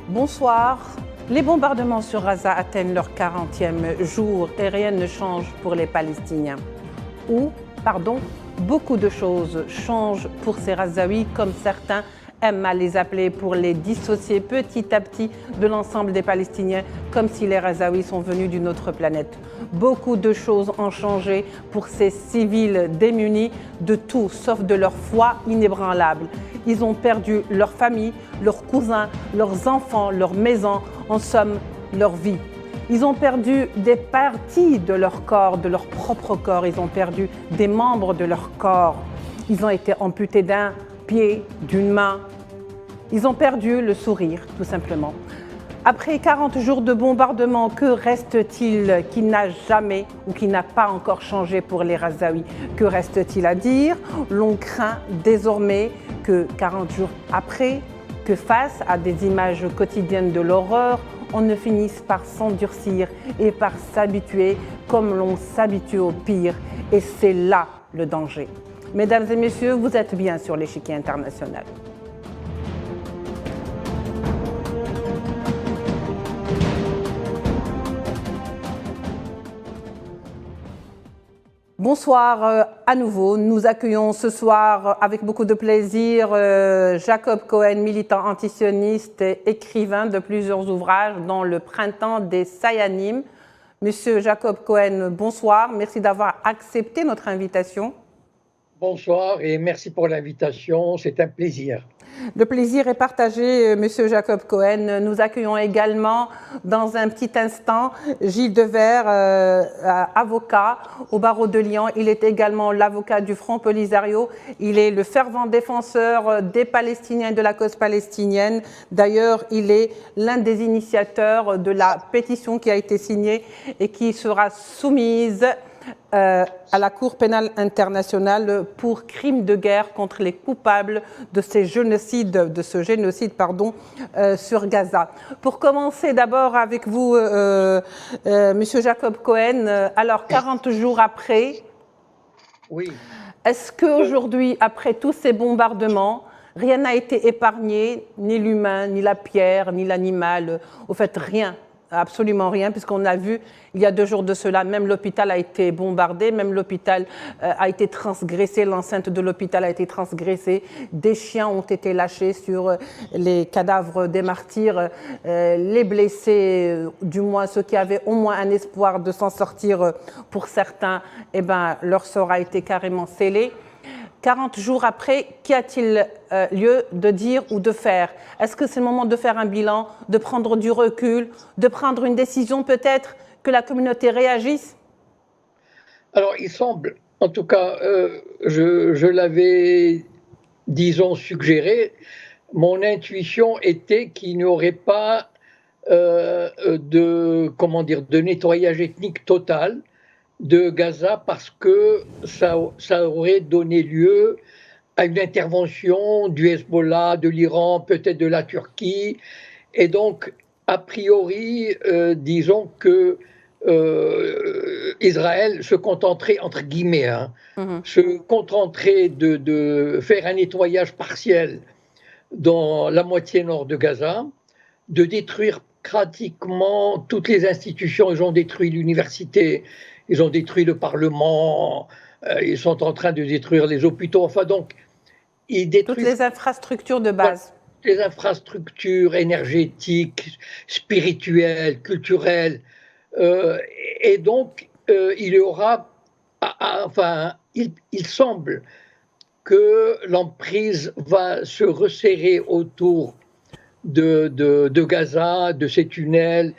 Bonsoir. Les bombardements sur Gaza atteignent leur 40e jour et rien ne change pour les Palestiniens. Beaucoup de choses changent pour ces Gazaouis, comme certains aiment à les appeler, pour les dissocier petit à petit de l'ensemble des Palestiniens, comme si les Gazaouis sont venus d'une autre planète. Beaucoup de choses ont changé pour ces civils démunis de tout, sauf de leur foi inébranlable. Ils ont perdu leur famille, leurs cousins, leurs enfants, leurs maisons, en somme, leur vie. Ils ont perdu des parties de leur corps, de leur propre corps. Ils ont perdu des membres de leur corps. Ils ont été amputés d'un pied, d'une main. Ils ont perdu le sourire, tout simplement. Après 40 jours de bombardement, que reste-t-il qui n'a jamais ou qui n'a pas encore changé pour les Gazaouis? Que reste-t-il à dire? L'on craint désormais que 40 jours après, que face à des images quotidiennes de l'horreur, on ne finisse par s'endurcir et par s'habituer comme l'on s'habitue au pire. Et c'est là le danger. Mesdames et messieurs, vous êtes bien sur l'échiquier international. Bonsoir à nouveau. Nous accueillons ce soir avec beaucoup de plaisir Jacob Cohen, militant antisioniste et écrivain de plusieurs ouvrages dont Le Printemps des Sayanim. Monsieur Jacob Cohen, bonsoir. Merci d'avoir accepté notre invitation. Bonsoir et merci pour l'invitation. C'est un plaisir. Le plaisir est partagé, Monsieur Jacob Cohen. Nous accueillons également dans un petit instant Gilles Devers, avocat au barreau de Lyon. Il est également l'avocat du Front Polisario. Il est le fervent défenseur des Palestiniens et de la cause palestinienne. D'ailleurs, il est l'un des initiateurs de la pétition qui a été signée et qui sera soumise à la Cour pénale internationale pour crimes de guerre contre les coupables de ce génocide sur Gaza. Pour commencer d'abord avec vous, Monsieur Jacob Cohen, alors 40 jours après, oui. Est-ce qu'aujourd'hui, après tous ces bombardements, rien n'a été épargné, ni l'humain, ni la pierre, ni l'animal, au fait rien? Absolument rien, puisqu'on a vu, il y a 2 jours de cela, même l'hôpital a été bombardé, même l'hôpital a été transgressé, l'enceinte de l'hôpital a été transgressée, des chiens ont été lâchés sur les cadavres des martyrs, les blessés, du moins ceux qui avaient au moins un espoir de s'en sortir, pour certains, eh ben, leur sort a été carrément scellé. 40 jours après, qu'y a-t-il lieu de dire ou de faire? Est-ce que c'est le moment de faire un bilan, de prendre du recul, de prendre une décision peut-être, que la communauté réagisse? Alors, il semble, en tout cas, je l'avais, disons, suggéré, mon intuition était qu'il n'y aurait pas de nettoyage ethnique total de Gaza parce que ça aurait donné lieu à une intervention du Hezbollah, de l'Iran, peut-être de la Turquie. Et donc, a priori, disons que Israël se contenterait, entre guillemets, se contenterait de faire un nettoyage partiel dans la moitié nord de Gaza, de détruire pratiquement toutes les institutions. Ils ont détruit l'université, ils ont détruit le Parlement, ils sont en train de détruire les hôpitaux. Enfin, donc, ils détruisent toutes les infrastructures de base. Les infrastructures énergétiques, spirituelles, culturelles. Et donc, il y aura, il semble que l'emprise va se resserrer autour de Gaza, de ces tunnels,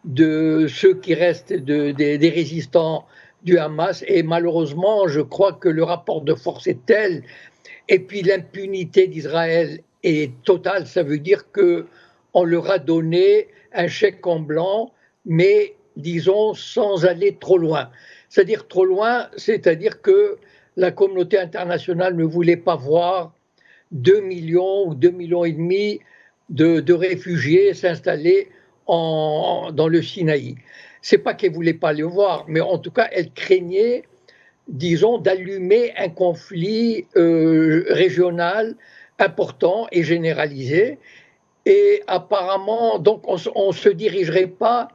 de ceux qui restent des résistants du Hamas. Et malheureusement, je crois que le rapport de force est tel, et puis l'impunité d'Israël est totale. Ça veut dire qu'on leur a donné un chèque en blanc, mais disons sans aller trop loin. C'est-à-dire trop loin, c'est-à-dire que la communauté internationale ne voulait pas voir 2 millions ou 2,5 millions de réfugiés s'installer dans le Sinaï. C'est pas qu'elle voulait pas le voir, mais en tout cas, elle craignait, disons, d'allumer un conflit régional important et généralisé. Et apparemment, donc, on ne se dirigerait pas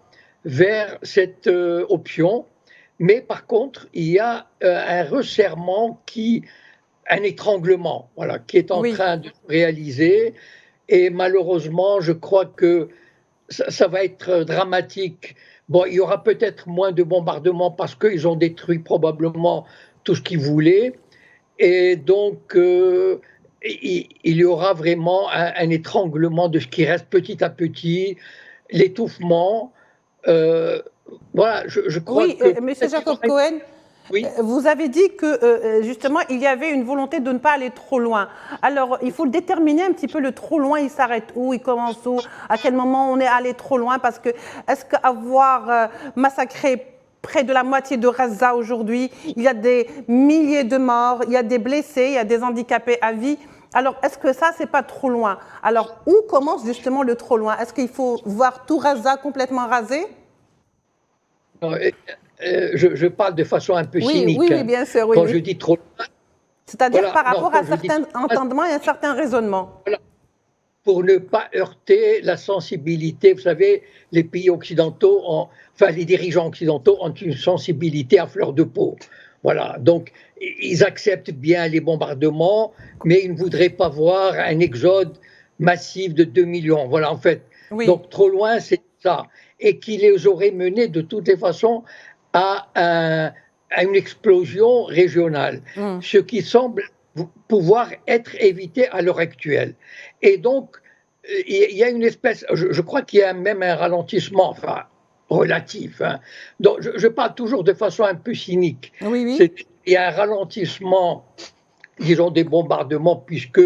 vers cette option. Mais par contre, il y a un resserrement un étranglement, voilà, qui est en Oui. train de se réaliser. Et malheureusement, je crois que ça va être dramatique. Bon, il y aura peut-être moins de bombardements parce qu'ils ont détruit probablement tout ce qu'ils voulaient. Et donc, il y aura vraiment un étranglement de ce qui reste petit à petit, l'étouffement. Euh, voilà, je crois Oui, que Monsieur peut-être qu'il Jacob aura... Cohen, Oui. vous avez dit que justement il y avait une volonté de ne pas aller trop loin. Alors il faut déterminer un petit peu le trop loin, il s'arrête où, il commence où, à quel moment on est allé trop loin, parce que est-ce qu'avoir massacré près de la moitié de Gaza aujourd'hui, il y a des milliers de morts, il y a des blessés, il y a des handicapés à vie. Alors, est-ce que ça, c'est pas trop loin? Alors, où commence justement le trop loin? Est-ce qu'il faut voir tout Gaza complètement rasé? Non, je parle de façon un peu Oui, cynique, oui, oui, hein. bien sûr, oui, Quand je oui. dis trop loin, C'est-à-dire voilà, par non, rapport à quand je dis certains trop loin, entendements et un certain raisonnement. voilà, pour ne pas heurter la sensibilité. Vous savez, les pays occidentaux, enfin les dirigeants occidentaux ont une sensibilité à fleur de peau. Voilà, donc ils acceptent bien les bombardements, mais ils ne voudraient pas voir un exode massif de 2 millions. Voilà, en fait. Oui, Donc trop loin, c'est ça. Et qui les aurait menés de toutes les façons à, à une explosion régionale, mm. ce qui semble pouvoir être évité à l'heure actuelle. Et donc, il y a une espèce, je crois qu'il y a même un ralentissement, enfin, relatif, hein. Donc, je parle toujours de façon un peu cynique. Oui, oui. Il y a un ralentissement, disons, des bombardements, puisque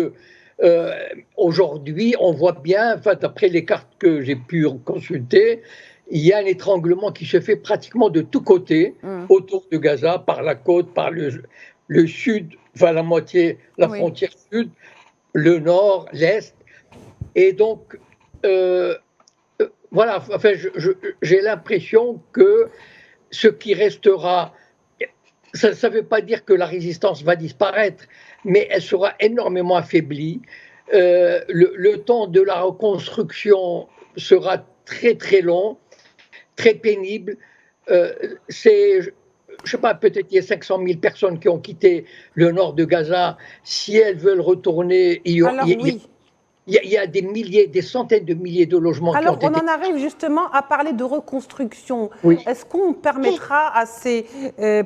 aujourd'hui, on voit bien, enfin, d'après les cartes que j'ai pu consulter, il y a un étranglement qui se fait pratiquement de tous côtés Mm. autour de Gaza, par la côte, par le sud, enfin la moitié, la Oui. frontière sud, le nord, l'est. Et donc, euh, voilà, enfin, j'ai l'impression que ce qui restera, ça ne veut pas dire que la résistance va disparaître, mais elle sera énormément affaiblie. Le temps de la reconstruction sera très très long, très pénible. C'est, je ne sais pas, peut-être il y a 500 000 personnes qui ont quitté le nord de Gaza. Si elles veulent retourner, Alors oui. il y a des milliers, des centaines de milliers de logements qui ont Alors on été... en arrive justement à parler de reconstruction. Oui. Est-ce qu'on permettra à ces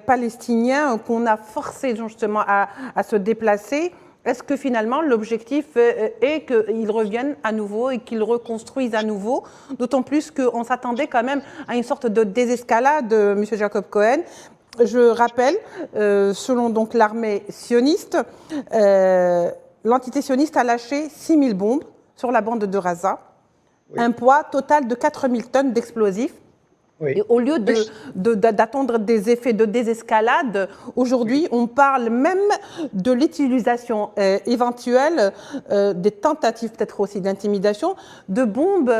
Palestiniens qu'on a forcés justement à se déplacer, est-ce que finalement l'objectif est qu'ils reviennent à nouveau et qu'ils reconstruisent à nouveau? D'autant plus qu'on s'attendait quand même à une sorte de désescalade, M. Jacob Cohen. Je rappelle, selon donc l'armée sioniste, l'entité sioniste a lâché 6 000 bombes sur la bande de Gaza, Oui. un poids total de 4 000 tonnes d'explosifs. Oui. Et au lieu d'attendre des effets de désescalade, aujourd'hui, on parle même de l'utilisation éventuelle, des tentatives peut-être aussi d'intimidation, de bombes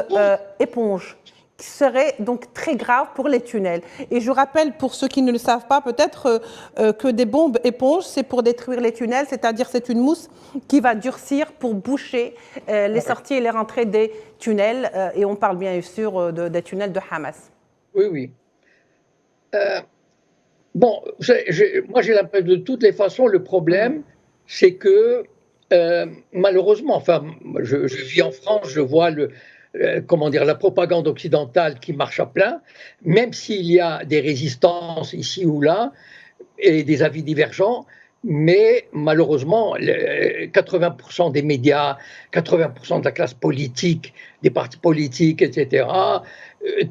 éponges, qui seraient donc très graves pour les tunnels. Et je rappelle, pour ceux qui ne le savent pas, peut-être que des bombes éponges, c'est pour détruire les tunnels, c'est-à-dire c'est une mousse qui va durcir pour boucher les sorties et les rentrées des tunnels. Et on parle bien sûr des tunnels de Hamas. Oui, oui. Bon, moi j'ai l'impression de toutes les façons, le problème, c'est que malheureusement, enfin, je vis en France, je vois comment dire, la propagande occidentale qui marche à plein, même s'il y a des résistances ici ou là et des avis divergents, mais malheureusement, 80% des médias, 80% de la classe politique, des partis politiques, etc.,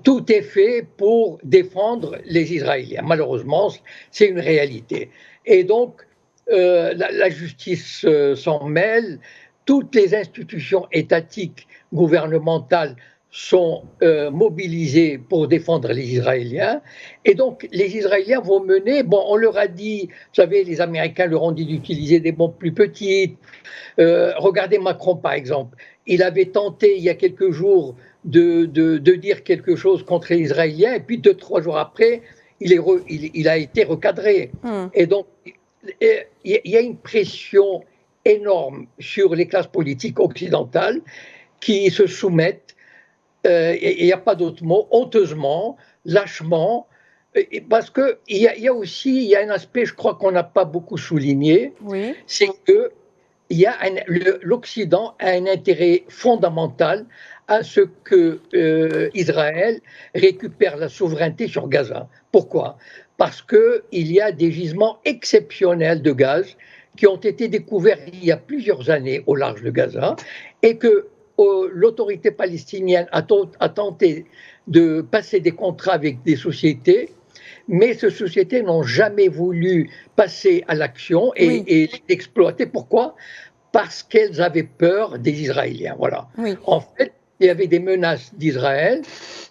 tout est fait pour défendre les Israéliens. Malheureusement, c'est une réalité. Et donc, la justice s'en mêle, toutes les institutions étatiques, gouvernementales sont mobilisées pour défendre les Israéliens. Et donc, les Israéliens vont mener, bon, on leur a dit, vous savez, les Américains leur ont dit d'utiliser des bombes plus petites. Regardez Macron, par exemple. Il avait tenté, il y a quelques jours, de dire quelque chose contre les Israéliens, et puis 2-3 jours après, il a été recadré. Et donc, il y a une pression énorme sur les classes politiques occidentales qui se soumettent, et il n'y a pas d'autre mot, honteusement, lâchement, parce qu'il y a aussi il y a un aspect, je crois qu'on n'a pas beaucoup souligné, Oui. c'est que l'Occident a un intérêt fondamental à ce que Israël récupère la souveraineté sur Gaza. Pourquoi? Parce qu'il y a des gisements exceptionnels de gaz qui ont été découverts il y a plusieurs années au large de Gaza et que l'autorité palestinienne a tenté de passer des contrats avec des sociétés, mais ces sociétés n'ont jamais voulu passer à l'action Oui. et l'exploiter. Pourquoi? Parce qu'elles avaient peur des Israéliens. Voilà. Oui. En fait, il y avait des menaces d'Israël,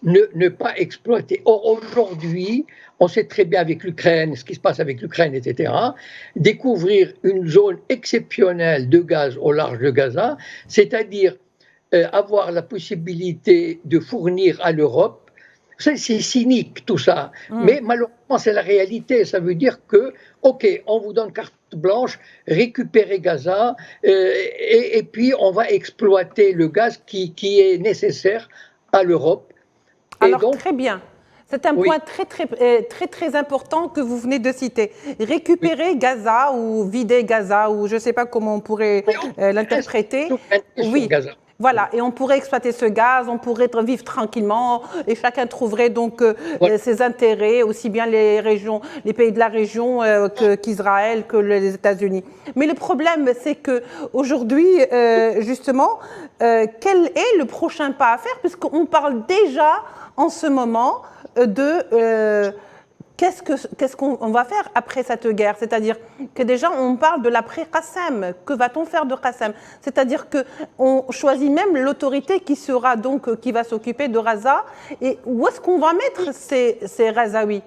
ne pas exploiter. Or, aujourd'hui, on sait très bien avec l'Ukraine, ce qui se passe avec l'Ukraine, etc., découvrir une zone exceptionnelle de gaz au large de Gaza, c'est-à-dire avoir la possibilité de fournir à l'Europe. C'est cynique tout ça, mais malheureusement c'est la réalité. Ça veut dire que, ok, on vous donne carte blanche, récupérez Gaza, et puis on va exploiter le gaz qui est nécessaire à l'Europe. Et Alors, donc, très bien. C'est un oui, point très important que vous venez de citer. oui, Récupérer Gaza ou vider Gaza, ou je ne sais pas comment on pourrait oui, on reste l'interpréter. souveraineté sur Oui, Gaza. voilà. Et on pourrait exploiter ce gaz, on pourrait vivre tranquillement et chacun trouverait donc Voilà. ses intérêts, aussi bien les régions, les pays de la région qu'Israël, que les États-Unis. Mais le problème, c'est que aujourd'hui, justement, quel est le prochain pas à faire, puisqu'on parle déjà en ce moment de qu'est-ce qu'on va faire après cette guerre. C'est-à-dire que déjà, on parle de l'après-Qassem. Que va-t-on faire de Qassem? C'est-à-dire qu'on choisit même l'autorité qui sera donc, qui va s'occuper de Gaza. Et où est-ce qu'on va mettre ces Gazaouis?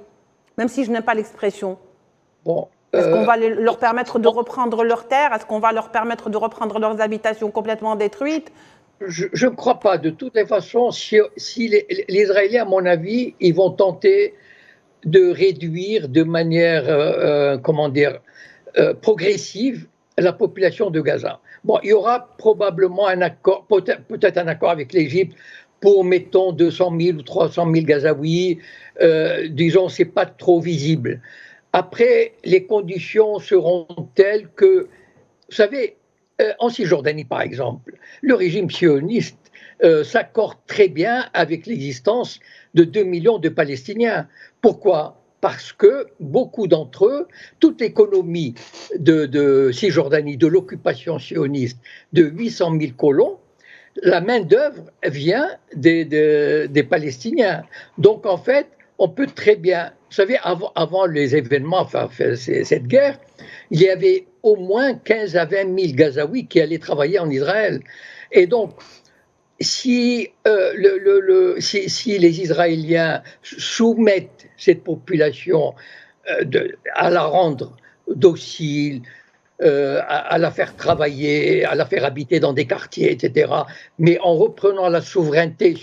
Même si je n'aime pas l'expression. Bon, Est-ce qu'on va leur permettre de reprendre leurs terres? Est-ce qu'on va leur permettre de reprendre leurs habitations complètement détruites? je ne crois pas. De toutes les façons, si les Israéliens, à mon avis, ils vont tenter de réduire de manière, comment dire, progressive la population de Gaza. Bon, il y aura probablement un accord, peut-être un accord avec l'Égypte pour, mettons, 200 000 ou 300 000 Gazaouis. Disons, c'est pas trop visible. Après, les conditions seront telles que, vous savez, en Cisjordanie, par exemple, le régime sioniste s'accorde très bien avec l'existence de 2 millions de Palestiniens. Pourquoi? Parce que beaucoup d'entre eux, toute l'économie de Cisjordanie, de l'occupation sioniste de 800 000 colons, la main-d'œuvre vient des Palestiniens. Donc en fait, on peut très bien. Vous savez, avant les événements, enfin cette guerre, il y avait au moins 15 à 20 000 Gazaouis qui allaient travailler en Israël. Et donc, si les Israéliens soumettent cette population à la rendre docile, à la faire travailler, à la faire habiter dans des quartiers, etc., mais en reprenant la souveraineté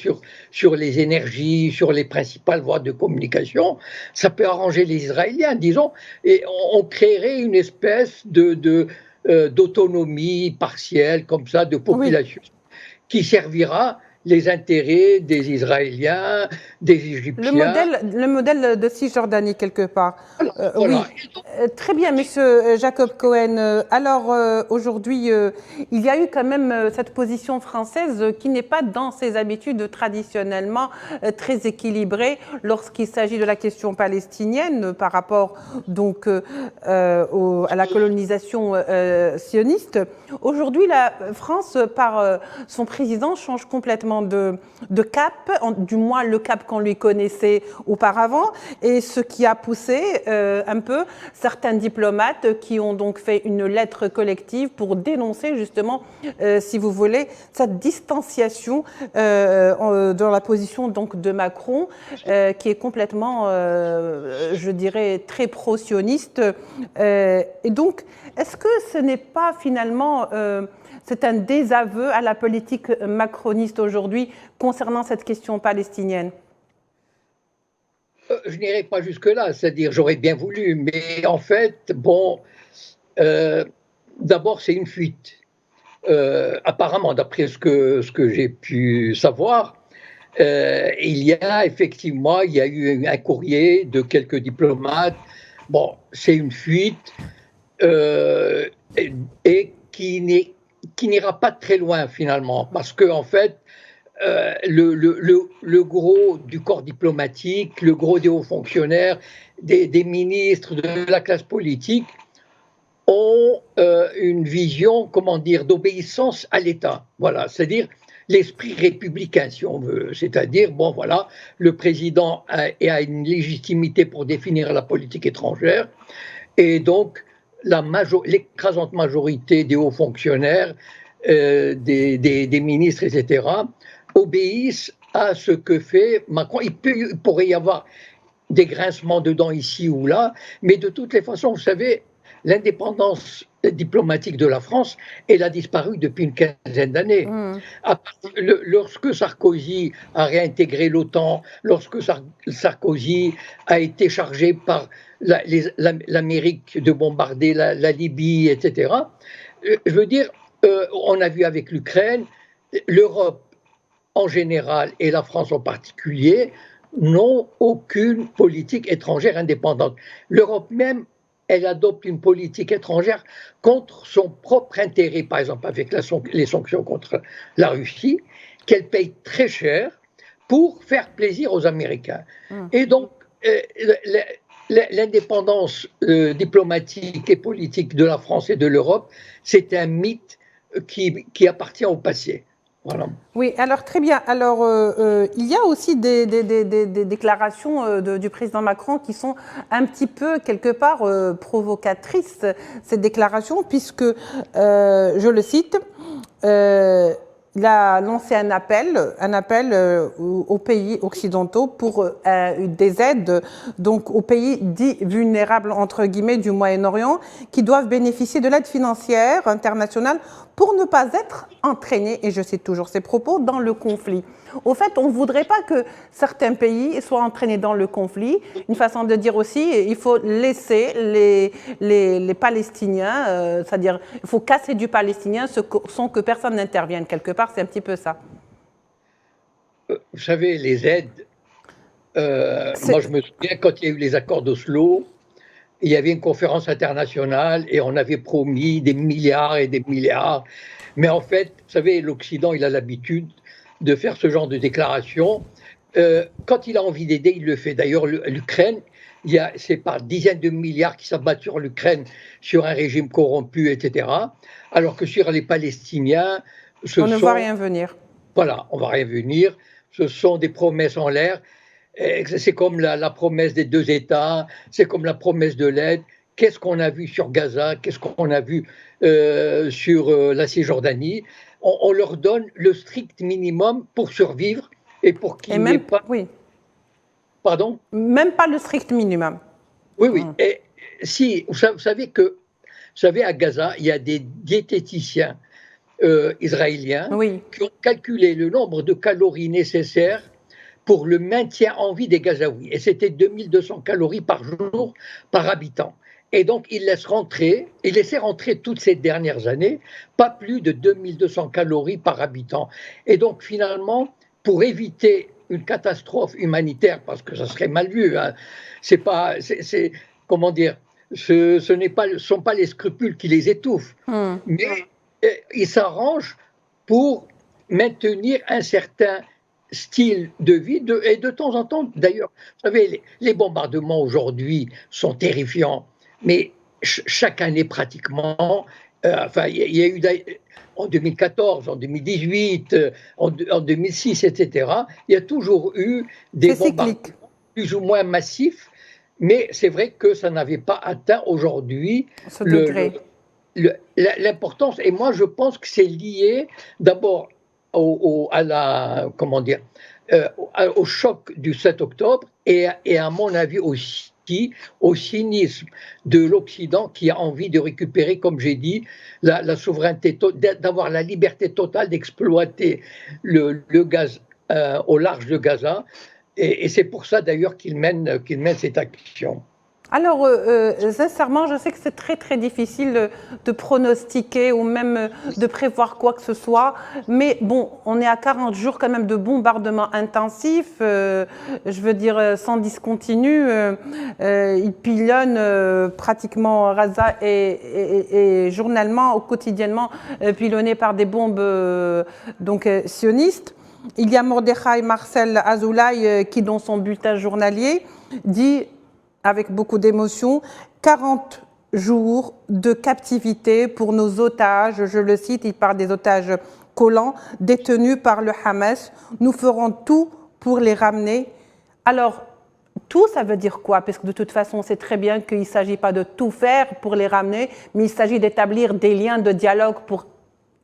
sur les énergies, sur les principales voies de communication, ça peut arranger les Israéliens, disons, et on créerait une espèce d'autonomie partielle, comme ça, de Oui. population qui servira les intérêts des Israéliens, des Égyptiens. Le modèle de Cisjordanie, quelque part. Voilà, voilà. Oui. Très bien, monsieur Jacob Cohen. Alors, aujourd'hui, il y a eu quand même cette position française qui n'est pas dans ses habitudes traditionnellement très équilibrée lorsqu'il s'agit de la question palestinienne par rapport donc à la colonisation sioniste. Aujourd'hui, la France, par son président, change complètement de cap, du moins le cap qu'on lui connaissait auparavant, et ce qui a poussé un peu certains diplomates qui ont donc fait une lettre collective pour dénoncer justement, si vous voulez, cette distanciation dans la position donc de Macron, qui est complètement, je dirais, très pro-sioniste. Et donc, est-ce que ce n'est pas finalement c'est un désaveu à la politique macroniste aujourd'hui concernant cette question palestinienne? Je n'irai pas jusque-là, c'est-à-dire j'aurais bien voulu, mais en fait, bon, euh, d'abord, c'est une fuite. Apparemment, d'après ce que j'ai pu savoir, il y a eu un courrier de quelques diplomates. Bon, c'est une fuite euh, et qui n'ira pas très loin finalement, parce que en fait, le gros du corps diplomatique, le gros des hauts fonctionnaires, des ministres, de la classe politique, ont une vision, comment dire, d'obéissance à l'État. Voilà, c'est-à-dire l'esprit républicain, si on veut. C'est-à-dire, bon, voilà, le président a une légitimité pour définir la politique étrangère, et donc l'écrasante majorité des hauts fonctionnaires, des ministres, etc., obéissent à ce que fait Macron. Il pourrait y avoir des grincements de dents ici ou là, mais de toutes les façons, vous savez, l'indépendance diplomatique de la France, elle a disparu depuis une quinzaine d'années. Mm. Lorsque Sarkozy a réintégré l'OTAN, lorsque Sarkozy a été chargé par l'Amérique de bombarder la Libye, etc., je veux dire, on a vu avec l'Ukraine, l'Europe en général et la France en particulier n'ont aucune politique étrangère indépendante. L'Europe même, elle adopte une politique étrangère contre son propre intérêt, par exemple avec les sanctions contre la Russie, qu'elle paye très cher pour faire plaisir aux Américains. Et donc, l'indépendance diplomatique et politique de la France et de l'Europe, c'est un mythe qui appartient au passé. Voilà. Oui, alors très bien. Alors, il y a aussi des déclarations du président Macron qui sont un petit peu, quelque part, provocatrices, ces déclarations, puisque, je le cite, il a lancé un appel aux pays occidentaux pour des aides donc aux pays dits vulnérables entre guillemets du Moyen-Orient qui doivent bénéficier de l'aide financière internationale pour ne pas être entraînés, et je cite toujours ces propos, dans le conflit. Au fait, on ne voudrait pas que certains pays soient entraînés dans le conflit. Une façon de dire aussi, il faut laisser les Palestiniens, c'est-à-dire il faut casser du Palestinien sans que personne n'intervienne. Quelque part, c'est un petit peu ça. Vous savez, les aides, moi je me souviens quand il y a eu les accords d'Oslo, il y avait une conférence internationale et on avait promis des milliards et des milliards. Mais en fait, vous savez, l'Occident, il a l'habitude de faire ce genre de déclaration. Quand il a envie d'aider, il le fait. D'ailleurs, l'Ukraine, c'est par dizaines de milliards qui s'abattent sur l'Ukraine, sur un régime corrompu, etc. Alors que sur les Palestiniens, on ne voit rien venir. Voilà, on ne va rien venir. Ce sont des promesses en l'air. C'est comme la promesse des deux États, c'est comme la promesse de l'aide. Qu'est-ce qu'on a vu sur Gaza? Qu'est-ce qu'on a vu sur la Cisjordanie? On leur donne le strict minimum pour survivre et pour qu'il n'ait pas... Oui. Pardon? Même pas le strict minimum. Oui, oui. Et si, vous savez à Gaza, il y a des diététiciens israéliens qui ont calculé le nombre de calories nécessaires pour le maintien en vie des Gazaouis. Et c'était 2200 calories par jour par habitant. Et donc, il laissait rentrer toutes ces dernières années pas plus de 2200 calories par habitant. Et donc, finalement, pour éviter une catastrophe humanitaire, parce que ça serait mal vu, hein, comment dire, ce sont pas les scrupules qui les étouffent, mais ils s'arrangent pour maintenir un certain style de vie, et de temps en temps, d'ailleurs, vous savez, les bombardements aujourd'hui sont terrifiants, mais chaque année pratiquement, il y a eu en 2014, en 2018, en 2006, etc., il y a toujours eu des bombardements plus ou moins massifs, mais c'est vrai que ça n'avait pas atteint aujourd'hui l'importance. Et moi, je pense que c'est lié d'abord au choc du 7 octobre et à mon avis aussi au cynisme de l'Occident qui a envie de récupérer, comme j'ai dit, la souveraineté, d'avoir la liberté totale d'exploiter le gaz au large de Gaza. Et c'est pour ça d'ailleurs qu'il mène cette action. Alors, sincèrement, je sais que c'est très très difficile de pronostiquer ou même de prévoir quoi que ce soit. Mais bon, on est à 40 jours quand même de bombardements intensifs. Je veux dire, sans discontinu. Ils pilonnent pratiquement Gaza et journellement, quotidiennement, pilonnés par des bombes sionistes. Il y a Mordechai Marcel Azoulay qui, dans son bulletin journalier, dit avec beaucoup d'émotion, 40 jours de captivité pour nos otages. Je le cite, il parle des otages collants détenus par le Hamas. Nous ferons tout pour les ramener. Alors, tout, ça veut dire quoi? Parce que de toute façon, on sait très bien qu'il ne s'agit pas de tout faire pour les ramener, mais il s'agit d'établir des liens de dialogue pour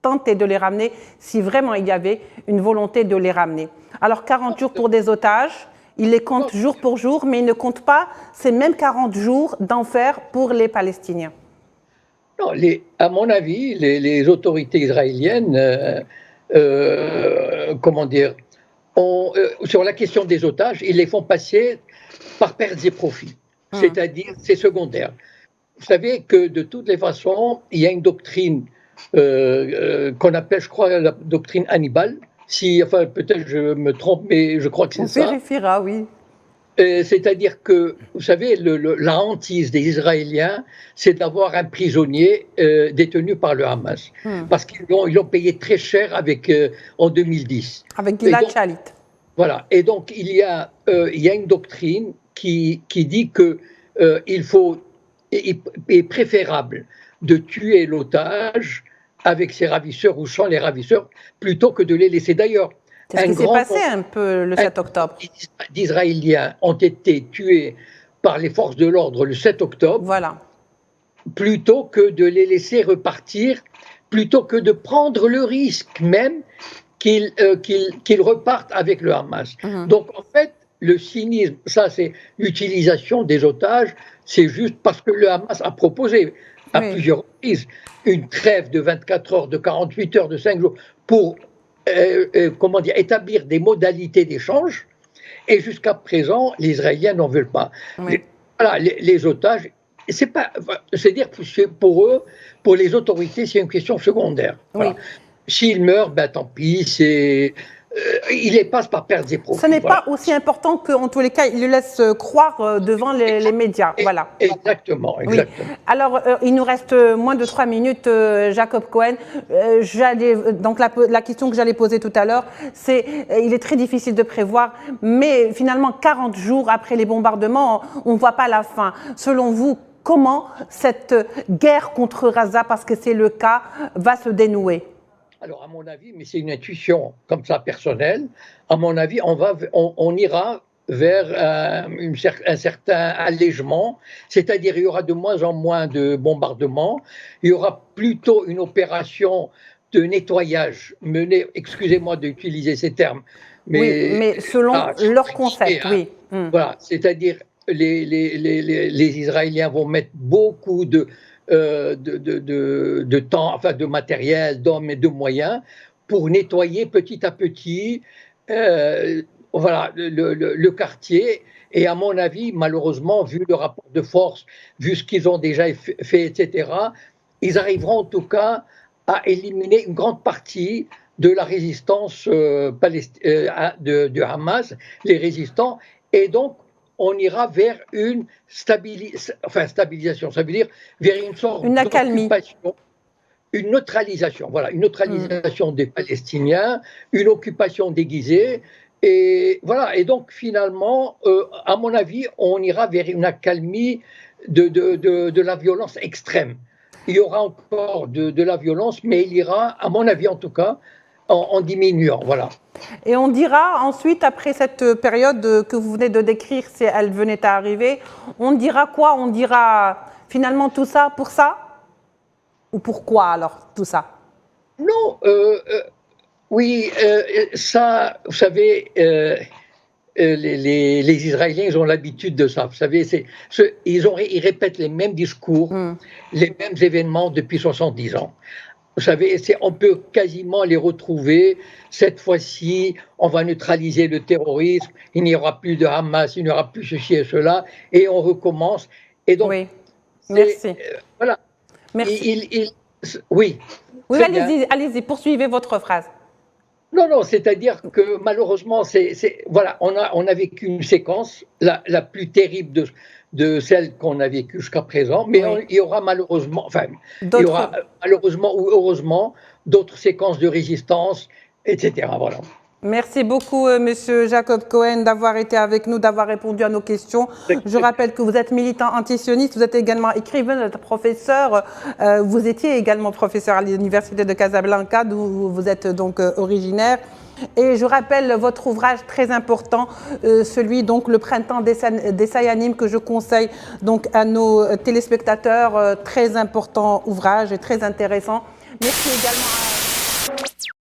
tenter de les ramener si vraiment il y avait une volonté de les ramener. Alors, 40 jours pour des otages, il les compte jour pour jour, mais il ne compte pas ces mêmes 40 jours d'enfer pour les Palestiniens. Non, à mon avis, les autorités israéliennes, comment dire, sur la question des otages, ils les font passer par pertes et profits, c'est-à-dire c'est secondaire. Vous savez que de toutes les façons, il y a une doctrine qu'on appelle, je crois, la doctrine Hannibal. Enfin, peut-être je me trompe, mais je crois que c'est ça. On vérifiera, oui. C'est-à-dire que, vous savez, la hantise des Israéliens, c'est d'avoir un prisonnier détenu par le Hamas. Parce qu'ils l'ont payé très cher en 2010. Avec Gilad Shalit. Voilà. Et donc, il y a une doctrine qui dit que il est préférable de tuer l'otage avec ses ravisseurs ou sans les ravisseurs, plutôt que de les laisser. D'ailleurs, c'est ce qui s'est passé un peu le 7 octobre. D'Israéliens ont été tués par les forces de l'ordre le 7 octobre, voilà, plutôt que de les laisser repartir, plutôt que de prendre le risque même qu'ils repartent avec le Hamas. Donc en fait, le cynisme, ça c'est l'utilisation des otages, c'est juste parce que le Hamas a proposé à plusieurs reprises une trêve de 24 heures, de 48 heures, de 5 jours pour établir des modalités d'échange, et jusqu'à présent, les Israéliens n'en veulent pas. Voilà, les otages, c'est-à-dire que pour eux, pour les autorités, c'est une question secondaire. Voilà. S'ils meurent, ben tant pis, ils les passent par pertes et profits. Ce n'est pas aussi important qu'en tous les cas, ils le laissent croire devant les médias. Voilà. Exactement. Oui. Alors, il nous reste moins de 3 minutes, Jacob Cohen. Donc, la question que j'allais poser tout à l'heure, c'est il est très difficile de prévoir, mais finalement, 40 jours après les bombardements, on ne voit pas la fin. Selon vous, comment cette guerre contre Gaza, parce que c'est le cas, va se dénouer? Alors, à mon avis, mais c'est une intuition comme ça personnelle, à mon avis, on ira vers un certain allègement, c'est-à-dire il y aura de moins en moins de bombardements, il y aura plutôt une opération de nettoyage menée, excusez-moi d'utiliser ces termes, mais selon leur concept, oui. Voilà, c'est-à-dire les Israéliens vont mettre beaucoup de temps, enfin de matériel, d'hommes et de moyens pour nettoyer petit à petit voilà, le quartier. Et à mon avis, malheureusement, vu le rapport de force, vu ce qu'ils ont déjà fait, etc., ils arriveront en tout cas à éliminer une grande partie de la résistance de Hamas, les résistants, et donc on ira vers une stabilisation, ça veut dire vers une sorte d'occupation, une neutralisation, voilà, une neutralisation des Palestiniens, une occupation déguisée, et voilà, et donc finalement, à mon avis, on ira vers une accalmie de la violence extrême. Il y aura encore de la violence, mais il ira, à mon avis en tout cas, en diminuant, voilà. Et on dira ensuite, après cette période que vous venez de décrire, si elle venait à arriver, on dira quoi? On dira finalement tout ça pour ça? Ou pourquoi alors tout ça? Non, oui, ça, vous savez, les Israéliens, ils ont l'habitude de ça. Vous savez, ils répètent les mêmes discours, les mêmes événements depuis 70 ans. Vous savez, on peut quasiment les retrouver. Cette fois-ci, on va neutraliser le terrorisme, il n'y aura plus de Hamas, il n'y aura plus ceci et cela, et on recommence. Et donc, Oui, merci. voilà. Merci. Oui, Oui, très bien. allez-y, poursuivez votre phrase. Non, non, c'est-à-dire que malheureusement, voilà, on a vécu une séquence, la plus terrible de celle qu'on a vécue jusqu'à présent, mais Oui. il y aura malheureusement, enfin, il y aura D'autres. malheureusement ou heureusement d'autres séquences de résistance, etc. Voilà. Merci beaucoup, Monsieur Jacob Cohen, d'avoir été avec nous, d'avoir répondu à nos questions. Je rappelle que vous êtes militant antisioniste, vous êtes également écrivain, vous êtes professeur, vous étiez également professeur à l'Université de Casablanca, d'où vous êtes donc originaire. Et je rappelle votre ouvrage très important, celui donc Le Printemps des Sayanim, que je conseille donc à nos téléspectateurs, très important ouvrage et très intéressant. Merci également à